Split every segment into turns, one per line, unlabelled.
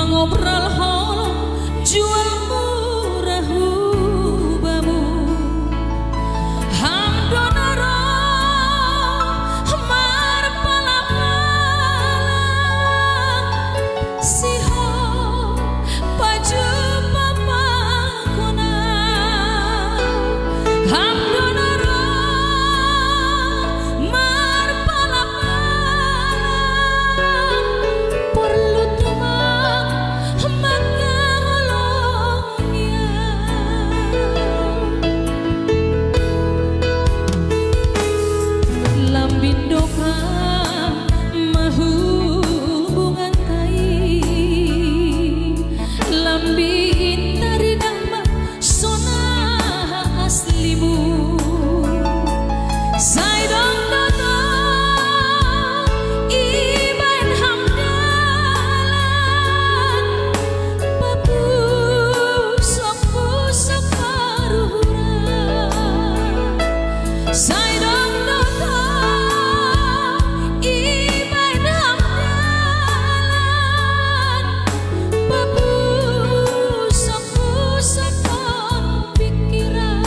mengobrol holo jual murah ubamu hamdonara marpala siho paju papakona hamdonara marpala perlu temang makalongnya lambindokan mahubungan kai lambi intari nama sona aslimu saidong dodo iban hamdalan papu sok karuhura saidong dodo iban hamdalan papu sok pikiran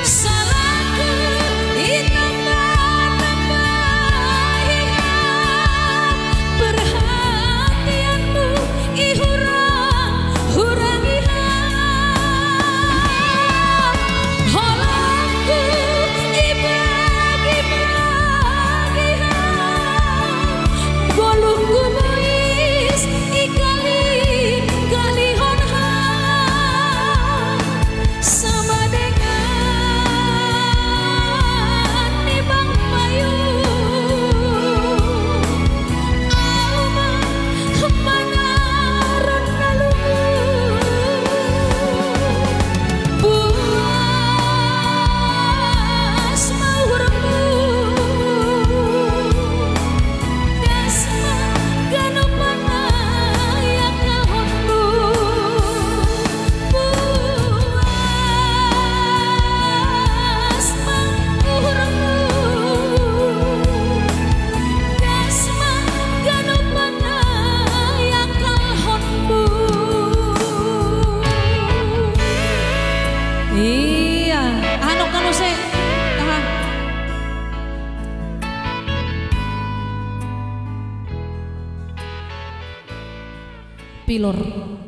salahku itambah-tambahihan perhatianmu ihurang-hurangihan holangku ibagi-bagihan golungku bois ikali-kalihon sama dengan nibang mayu alma manaron nalungu buas mahurmu dasma ganopana yang kahonmu buas mahurmu dasma ganopana yang kahonmu iya anok kanu se tahan pilor